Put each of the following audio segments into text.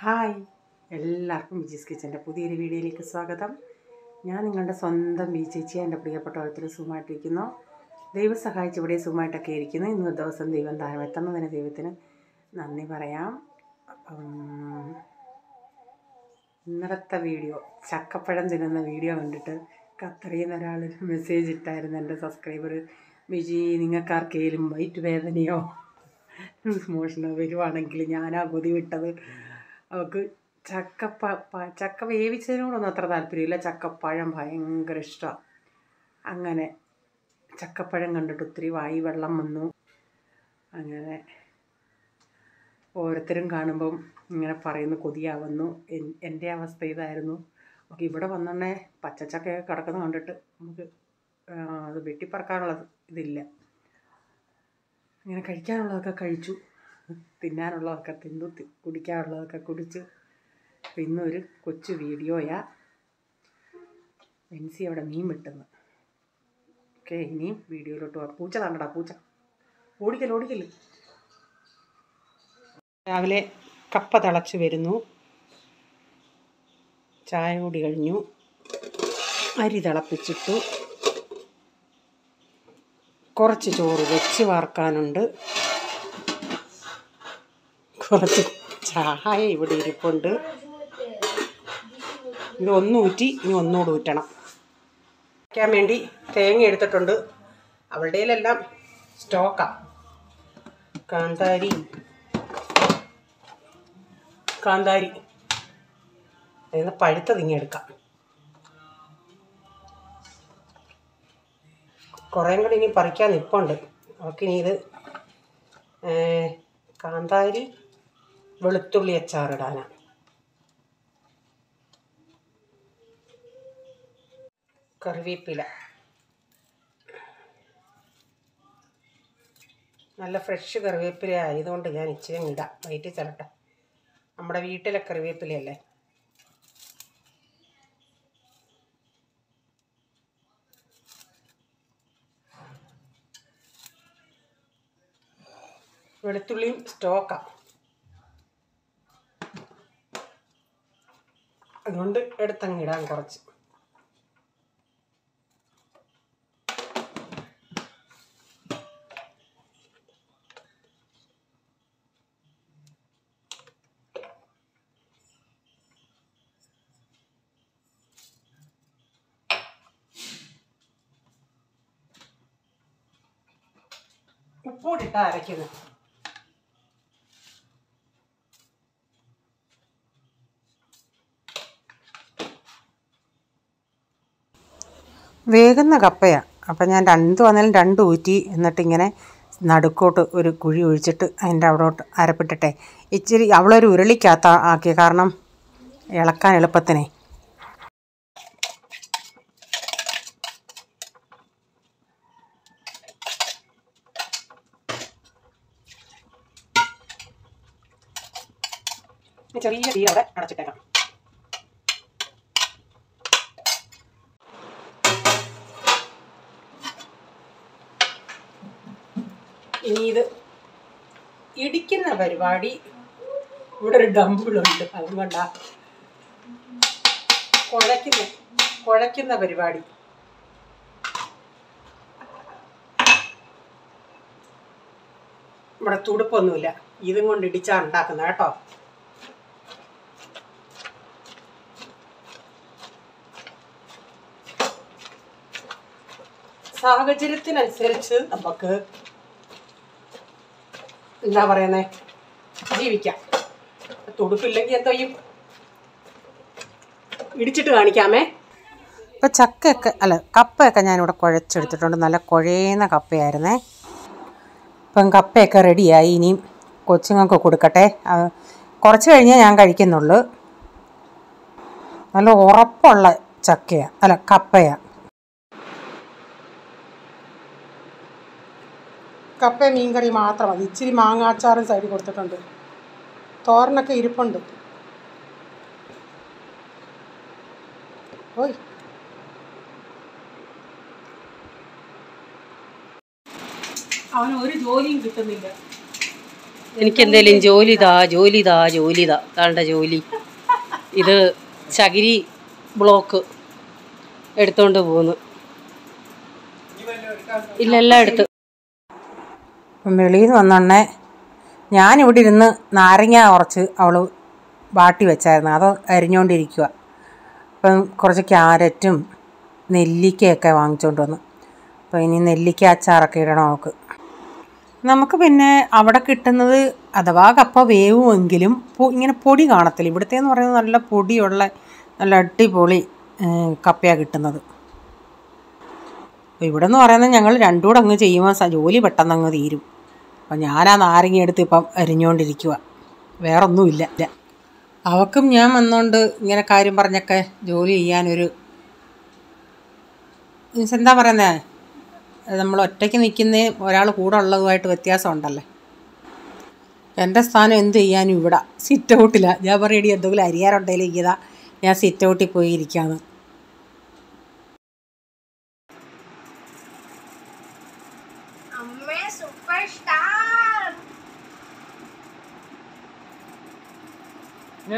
Hi, എല്ലാവർക്കും ബിജീസ് കിച്ചൻ്റെ പുതിയൊരു വീഡിയോയിലേക്ക് സ്വാഗതം. ഞാൻ നിങ്ങളുടെ സ്വന്തം ബി ചേച്ചി. എൻ്റെ പ്രിയപ്പെട്ട ഓരോരുത്തർ സുഖമായിട്ടിരിക്കുന്നു. ദൈവം സഹായിച്ച് ഇവിടെ സുഖമായിട്ടൊക്കെ ഇരിക്കുന്നു. ഇന്നൊരു ദിവസം ദൈവം താഴ്മെത്തുന്നതിന് ദൈവത്തിന് നന്ദി പറയാം. ഇന്നലത്തെ വീഡിയോ ചക്കപ്പഴം തിന്നുന്ന വീഡിയോ കണ്ടിട്ട് ഖത്തറിൽ നിന്ന് ഒരാൾ മെസ്സേജ് ഇട്ടായിരുന്നു. എൻ്റെ സബ്സ്ക്രൈബർ, ബിജി നിങ്ങൾക്കാർക്കെങ്കിലും വയറ്റ് വേദനയോ മോഷണോ വരുവാണെങ്കിൽ ഞാനാ കൊതി വിട്ടത്. അവൾക്ക് ചക്ക വേവിച്ചതിനോടൊന്നും അത്ര താല്പര്യമില്ല. ചക്കപ്പഴം ഭയങ്കര ഇഷ്ടമാണ്. അങ്ങനെ ചക്കപ്പഴം കണ്ടിട്ട് ഒത്തിരി വായി വെള്ളം വന്നു. അങ്ങനെ ഓരോരുത്തരും കാണുമ്പം ഇങ്ങനെ പറയുന്നു കൊതിയാവുന്നു. എൻ്റെ അവസ്ഥ ഇതായിരുന്നു. നമുക്ക് ഇവിടെ വന്നെ പച്ചച്ചക്കയൊക്കെ കിടക്കുന്നത് കണ്ടിട്ട് നമുക്ക് അത് വെട്ടിപ്പറക്കാനുള്ള ഇതില്ല. ഇങ്ങനെ കഴിക്കാനുള്ളതൊക്കെ കഴിച്ചു, തിന്നാനുള്ളതൊക്കെ തിന്നു, കുടിക്കാനുള്ളതൊക്കെ കുടിച്ചു. അപ്പം ഇന്നൊരു കൊച്ചു വീഡിയോയാ. മെൻസി അവിടെ മീൻ വെട്ടുന്നു. ഓക്കെ, ഇനിയും വീഡിയോയിലോട്ട് പോകാം. പൂച്ച തണ്ടടാ, പൂച്ച ഓടിക്കല്. രാവിലെ കപ്പ തിളച്ച് വരുന്നു. ചായ കൂടി കഴിഞ്ഞു. അരി തിളപ്പിച്ചിട്ടു. കുറച്ച് ചോറ് വെച്ച് വാർക്കാനുണ്ട്. കുറച്ച് ചായ ഇവിടെ ഇരിപ്പുണ്ട്. ഇത് ഒന്നൂറ്റി ഇനി ഒന്നുകൂടി ഊറ്റണം. വയ്ക്കാൻ വേണ്ടി തേങ്ങ എടുത്തിട്ടുണ്ട്. അവളുടെയിലെല്ലാം സ്റ്റോക്കാണ്. കാന്താരി അതിന് പഴുത്ത തിങ്ങെടുക്കാം. കുറേ കൂടി ഇനി പറിക്കാൻ നിൽപ്പുണ്ട്. നമുക്കിനി ഇത് കാന്താരി വെളുത്തുള്ളി അച്ചാറിടാനാണ്. കറിവേപ്പില നല്ല ഫ്രഷ് കറിവേപ്പില ആയതുകൊണ്ട് ഞാൻ ഇച്ചിരി ഇടാം. വയറ്റി ചിരട്ടെ. നമ്മുടെ വീട്ടിലെ കറിവേപ്പിലയല്ലേ. വെളുത്തുള്ളിയും സ്റ്റോക്കാണ്, അതുകൊണ്ട് എടുത്തങ്ങിടാൻ കുറച്ച്. ഉപ്പൂടിട്ടാണ് അരയ്ക്കുന്നത്. വേകുന്ന കപ്പയാണ്. അപ്പം ഞാൻ വന്നാലും രണ്ട് ഊറ്റി, എന്നിട്ടിങ്ങനെ നടുക്കോട്ട് ഒരു കുഴി ഒഴിച്ചിട്ട് അതിൻ്റെ അവിടോട്ട് അരപ്പിട്ടിട്ടെ ഇച്ചിരി അവളൊരു ഉരുളിക്കകത്ത് ആക്കി. കാരണം ഇളക്കാൻ എളുപ്പത്തിനെ. ചെറിയ തീ അവിടെ അടച്ചിട്ടേക്കാം. ഇനി ഇത് ഇടിക്കുന്ന പരിപാടി. ഇവിടെ ഒരു ഡമ്പിളുണ്ട്, അതുകൊണ്ടാ കുഴയ്ക്കുന്ന പരിപാടി. ഇവിടെ തുടുപ്പൊന്നുമില്ല, ഇതും കൊണ്ട് ഇടിച്ചാ ഉണ്ടാക്കുന്നത് കേട്ടോ. സാഹചര്യത്തിനനുസരിച്ച് നമുക്ക് എന്താ പറയുന്നേ, ജീവിക്കാം. തുടുപ്പില്ലെങ്കിൽ എന്തോ ചെയ്യും, ഇടിച്ചിട്ട് കാണിക്കാമേ. ഇപ്പം കപ്പയൊക്കെ ഞാനിവിടെ കുഴച്ചെടുത്തിട്ടുണ്ട്. നല്ല കുഴയുന്ന കപ്പയായിരുന്നേ. ഇപ്പം കപ്പയൊക്കെ റെഡിയായി. ഇനിയും കൊച്ചുങ്ങൾക്ക് കൊടുക്കട്ടെ. കുറച്ച് കഴിഞ്ഞേ ഞാൻ കഴിക്കുന്നുള്ളൂ. നല്ല ഉറപ്പുള്ള കപ്പയാണ്. കപ്പ മീൻകറി മാത്രം മതി. ഇച്ചിരി മാങ്ങാച്ചാറും സൈഡിൽ കൊടുത്തിട്ടുണ്ട്. തോരനൊക്കെ ഇരിപ്പുണ്ട്. ഓയ്, അവന് ഒരു ജോലിയും കിട്ടുന്നില്ല. എനിക്കെന്തേലും ജോലി താണ്ട ജോലി. ഇത് ചകിരി ബ്ലോക്ക് എടുത്തോണ്ട് പോന്നു. ഇല്ല, എല്ലാം എടുത്ത്. വെളിയിൽ നിന്ന് വന്നോണ്ടേ ഞാനിവിടെ ഇരുന്ന് നാരങ്ങ കുറച്ച് അവൾ വാട്ടി വെച്ചായിരുന്നു, അത് അരിഞ്ഞുകൊണ്ടിരിക്കുക. അപ്പം കുറച്ച് ക്യാരറ്റും നെല്ലിക്കയൊക്കെ വാങ്ങിച്ചുകൊണ്ട് വന്നു. അപ്പോൾ ഇനി നെല്ലിക്ക അച്ചാറൊക്കെ ഇടണം അവൾക്ക്. നമുക്ക് പിന്നെ അവിടെ കിട്ടുന്നത് അഥവാ കപ്പ വേവുമെങ്കിലും ഇങ്ങനെ പൊടി കാണത്തില്ല. ഇവിടുത്തേന്ന് പറയുന്നത് നല്ല പൊടിയുള്ള നല്ല അടിപൊളി കപ്പയാണ് കിട്ടുന്നത്. അപ്പോൾ ഇവിടെ നിന്ന് പറയുന്നത് ഞങ്ങൾ രണ്ടും കൂടെ അങ്ങ് ചെയ്യുമ്പോൾ ജോലി പെട്ടെന്ന് അങ്ങ് തീരും. അപ്പം ഞാനാ നാരങ്ങ എടുത്ത് ഇപ്പം അരിഞ്ഞുകൊണ്ടിരിക്കുക, വേറൊന്നുമില്ല. അവൾക്കും ഞാൻ വന്നുകൊണ്ട് ഇങ്ങനെ കാര്യം പറഞ്ഞൊക്കെ ജോലി ചെയ്യാനൊരു മീൻസ് എന്താ പറയുന്നത്, നമ്മൾ ഒറ്റയ്ക്ക് നിൽക്കുന്നേ ഒരാൾ കൂടെ ഉള്ളതുമായിട്ട് വ്യത്യാസമുണ്ടല്ലേ. എൻ്റെ സ്ഥാനം എന്ത് ചെയ്യാനും ഇവിടെ സിറ്റ് ഔട്ടിലാണ്. ഞാൻ പറയടി എന്തെങ്കിലും അരിയാറുണ്ടെങ്കിൽ ഇരിക്കുക, ഞാൻ സിറ്റ് ഔട്ടിൽ പോയി ഇരിക്കാന്ന്.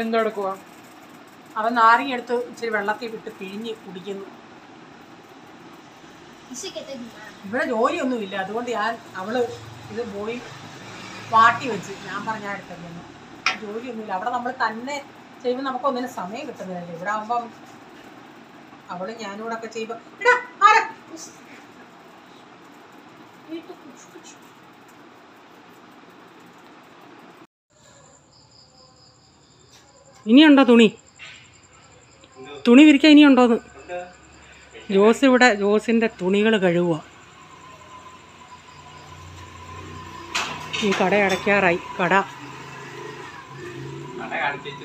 എന്തെടുക്കുക? അവൻ നാരങ്ങ എടുത്ത് ഇച്ചിരി വെള്ളത്തിൽ വിട്ട് പിഴിഞ്ഞ് കുടിക്കുന്നു. ഇവിടെ ജോലിയൊന്നുമില്ല, അതുകൊണ്ട് അവള് ഇത് പോയി വാട്ടി വെച്ച് ഞാൻ പറഞ്ഞാൽ എടുത്തല്ലോ. ജോലിയൊന്നുമില്ല അവിടെ, നമ്മൾ തന്നെ ചെയ്യുമ്പോൾ നമുക്കൊന്നിനും സമയം കിട്ടുന്നില്ലല്ലോ. ഇവിടെ ആകുമ്പം അവള് ഞാനിവിടെ ഒക്കെ ചെയ്യുമ്പോൾ ഇനിയുണ്ടോ തുണി വിരിക്കാൻ ഇനിയുണ്ടോന്ന്? ജോസിൻ്റെ തുണികൾ കഴുകുക. ഈ കട അടയ്ക്കാറായി. കട കാണിച്ചേച്ച്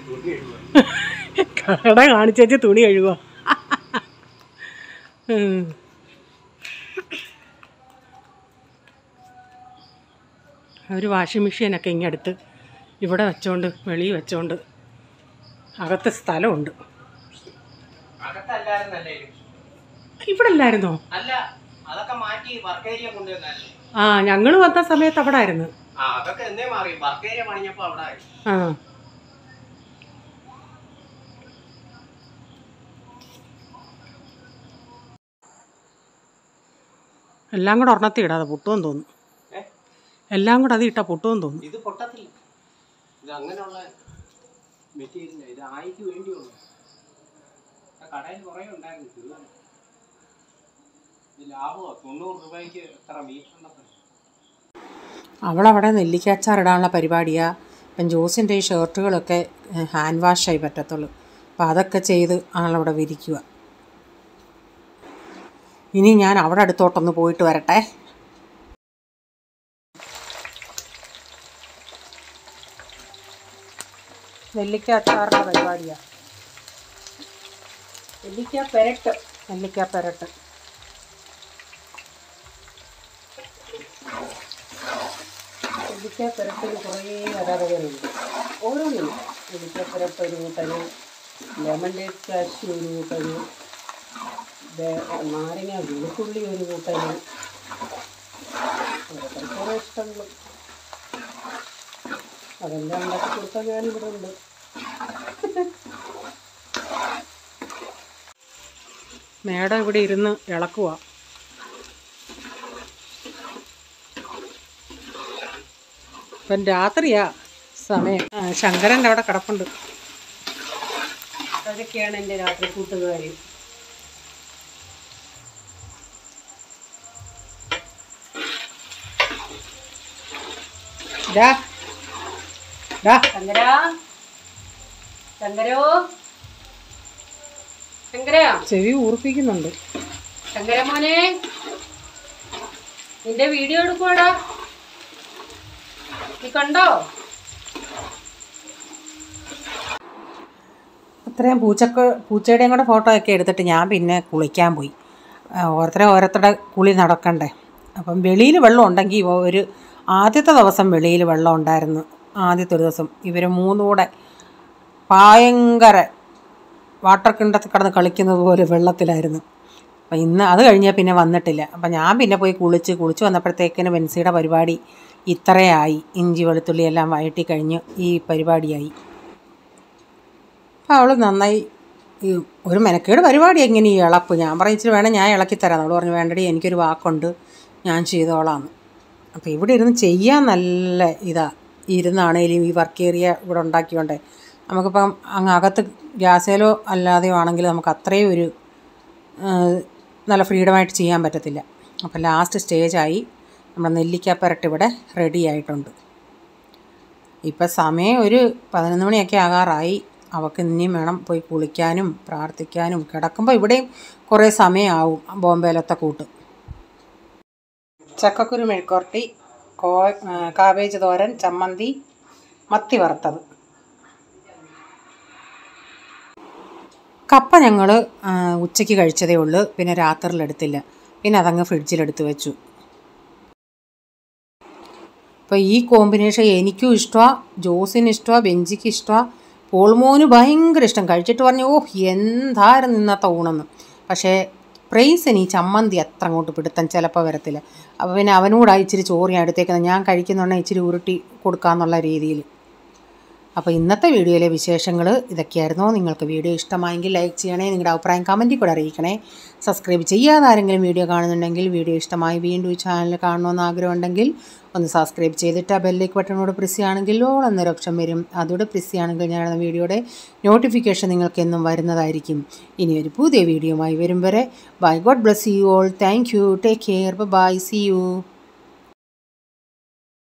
തുണി കഴുകുക. ഒരു വാഷിംഗ് മെഷീനൊക്കെ ഇങ്ങടുത്ത് ഇവിടെ വെച്ചോണ്ട് വെളിയിൽ വെച്ചോണ്ട് അകത്ത് സ്ഥലമുണ്ട്. ഇവിടെ അല്ലായിരുന്നോ? ആ, ഞങ്ങള് വന്ന സമയത്ത് അവിടെ ആയിരുന്നു. ആ, എല്ലാം കൂടെ ഒരെണ്ണത്തിൽ ഇടാതെ പൊട്ടുമെന്ന് തോന്നുന്നു. എല്ലാം കൂടെ അത് ഇട്ടാ പൊട്ടുമെന്ന് തോന്നുന്നു. ഇത് പൊട്ടത്തില്ല, ഇത് അങ്ങനെയുള്ള മെറ്റീരിയൽ. ഇത് ആയിക്ക് വേണ്ടിയുള്ളൂ. കടയിൽ കുറേ ഉണ്ടായിരുന്നു. ലാഭമോ 90 രൂപയ്ക്ക് എത്ര മീറ്റർ ഉണ്ടെന്ന്. അവളവിടെ നെല്ലിക്കാച്ചാർ ഇടാനുള്ള പരിപാടിയാണ്. ഇപ്പം ജോസിൻ്റെ ഈ ഷർട്ടുകളൊക്കെ ഹാൻഡ് വാഷായി പറ്റത്തുള്ളൂ. അപ്പം അതൊക്കെ ചെയ്ത് ആളവിടെ വിരിക്കുക. ഇനി ഞാൻ അവിടെ അടുത്തോട്ടൊന്ന് പോയിട്ട് വരട്ടെ. നെല്ലിക്ക അച്ചാറിൻ്റെ പരിപാടിയാണ്. നെല്ലിക്ക പെരട്ട് നെല്ലിക്കപ്പുരട്ടിൽ കുറേ വരാറുകളുണ്ട്. ഓരോന്നിനും നെല്ലിക്കപ്പുരട്ട് ഒരു കൂട്ടര്, ലെമൺ ഡേറ്റ് കാഷ്യൂ ഒരു കൂട്ടര്, നാരങ്ങ വെളുത്തുള്ളി ഒരു കൂട്ടര്, ഓരോരുത്തർക്ക് ഓരോ ഇഷ്ടങ്ങൾ. അതെല്ലാം ഉണ്ടാക്കി കൊടുത്താൽ ഞാനിവിടെ ഉണ്ട്. മേഡം ഇവിടെ ഇരുന്ന് ഇളക്കുക. ഇപ്പം രാത്രിയാ സമയം. ശങ്കരൻ്റെ അവിടെ കിടപ്പുണ്ട്. അതൊക്കെയാണ് എൻ്റെ രാത്രി കൂട്ടുകാർ. ചെവി ഊർപ്പിക്കുന്നുണ്ട്. ശങ്കര മോനെ, നിന്റെ വീഡിയോ എടുക്കുവാടാ, നീ കണ്ടോ? അത്രയും പൂച്ചയുടെയും കൂടെ ഫോട്ടോ ഒക്കെ എടുത്തിട്ട് ഞാൻ പിന്നെ കുളിക്കാൻ പോയി. ഓരോരുത്തരുടെ കുളി നടക്കണ്ടേ. അപ്പം വെളിയിൽ വെള്ളം ഉണ്ടെങ്കിൽ ഒരു ആദ്യത്തെ ദിവസം വെളിയിൽ വെള്ളം ഉണ്ടായിരുന്നു. ആദ്യത്തെ ഒരു ദിവസം ഇവർ മൂന്നും കൂടെ ഭയങ്കര വാട്ടർ കിണ്ടത്തിൽ കിടന്ന് കളിക്കുന്നത് പോലെ വെള്ളത്തിലായിരുന്നു. അപ്പം ഇന്ന് അത് കഴിഞ്ഞാൽ പിന്നെ വന്നിട്ടില്ല. അപ്പം ഞാൻ പിന്നെ പോയി കുളിച്ച് വന്നപ്പോഴത്തേക്കിന് ബെൻസിയുടെ പരിപാടി ഇത്രയായി. ഇഞ്ചി വെളുത്തുള്ളി എല്ലാം വഴറ്റി കഴിഞ്ഞ് ഈ പരിപാടിയായി. അപ്പോൾ അവൾ നന്നായി ഒരു മെനക്കേട് പരിപാടി എങ്ങനെ ഈ ഇളപ്പ്. ഞാൻ പറയിച്ചിട്ട് വേണം ഞാൻ ഇളക്കിത്തരാം. അവൾ പറഞ്ഞു വേണ്ടടി എനിക്കൊരു വാക്കുണ്ട് ഞാൻ ചെയ്തോളാന്ന്. അപ്പോൾ ഇവിടെ ഇരുന്ന് ചെയ്യാൻ നല്ല ഇരുന്നാണേലും ഈ വർക്ക് ഏരിയ ഇവിടെ ഉണ്ടാക്കിയോണ്ടേ നമുക്കിപ്പം അങ്ങ് അകത്ത് ഗ്യാസേലോ അല്ലാതെയോ ആണെങ്കിൽ നമുക്ക് അത്രയും ഒരു നല്ല ഫ്രീഡമായിട്ട് ചെയ്യാൻ പറ്റത്തില്ല. അപ്പോൾ ലാസ്റ്റ് സ്റ്റേജായി. നമ്മുടെ നെല്ലിക്കാപ്പരട്ട് ഇവിടെ റെഡി ആയിട്ടുണ്ട്. ഇപ്പം സമയം ഒരു 11 മണിയൊക്കെ ആകാറായി. അവൾക്ക് ഇനിയും വേണം പോയി കുളിക്കാനും പ്രാർത്ഥിക്കാനും. കിടക്കുമ്പോൾ ഇവിടെയും കുറേ സമയമാവും ബോംബെയിലത്തെ കൂട്ട്. ചക്കക്കുരു മെഴുക്കുവരട്ടി, കാബേജ് തോരൻ, ചമ്മന്തി, മത്തി വറുത്തത്. കപ്പ ഞങ്ങൾ ഉച്ചയ്ക്ക് കഴിച്ചതേ ഉള്ളൂ. പിന്നെ രാത്രിയിലെടുത്തില്ല. പിന്നെ അതങ്ങ് ഫ്രിഡ്ജിലെടുത്ത് വെച്ചു. അപ്പോൾ ഈ കോമ്പിനേഷൻ എനിക്കും ഇഷ്ടമാണ്, ജോസിന് ഇഷ്ടമാണ്, ബെഞ്ചിക്ക് ഇഷ്ടമാണ്, പോൾമോന് ഭയങ്കര ഇഷ്ടം. കഴിച്ചിട്ട് പറഞ്ഞു എന്തായിരുന്നു ഇന്നത്തെ ഊണെന്ന്. പക്ഷേ പ്രൈസിന് ഈ ചമ്മന്തി അത്ര അങ്ങോട്ട് പിടുത്തം ചിലപ്പോൾ വരത്തില്ല. അപ്പോൾ പിന്നെ അവനോടായി ഇച്ചിരി ചോറ് ഞാൻ എടുത്തേക്കുന്നത്. ഞാൻ കഴിക്കുന്നുണ്ടെങ്കിൽ ഇച്ചിരി ഉരുട്ടി കൊടുക്കാമെന്നുള്ള രീതിയിൽ. അപ്പോൾ ഇന്നത്തെ വീഡിയോയിലെ വിശേഷങ്ങൾ ഇതൊക്കെയായിരുന്നു. നിങ്ങൾക്ക് വീഡിയോ ഇഷ്ടമായെങ്കിൽ ലൈക്ക് ചെയ്യണേ. നിങ്ങളുടെ അഭിപ്രായം കമൻറ്റിൽ കൂടെ അറിയിക്കണേ. സബ്സ്ക്രൈബ് ചെയ്യാതെ ആരെങ്കിലും വീഡിയോ കാണുന്നുണ്ടെങ്കിൽ വീഡിയോ ഇഷ്ടമായി വീണ്ടും ഈ ചാനൽ കാണണമെന്ന് ആഗ്രഹമുണ്ടെങ്കിൽ ഒന്ന് സബ്സ്ക്രൈബ് ചെയ്തിട്ട് ആ ബെല്ലൈക്ക് ബട്ടണോട് പ്രസ് ചെയ്യുകയാണെങ്കിൽ ഓൾ എന്നൊരു ഓപ്ഷൻ വരും. അതോടെ പ്രസ് ചെയ്യുകയാണെങ്കിൽ ഞാൻ വീഡിയോയുടെ നോട്ടിഫിക്കേഷൻ നിങ്ങൾക്ക് എന്നും വരുന്നതായിരിക്കും. ഇനി ഒരു പുതിയ വീഡിയോയുമായി വരും വരെ bye. God bless you all. Thank you. Take care. Bye. See U.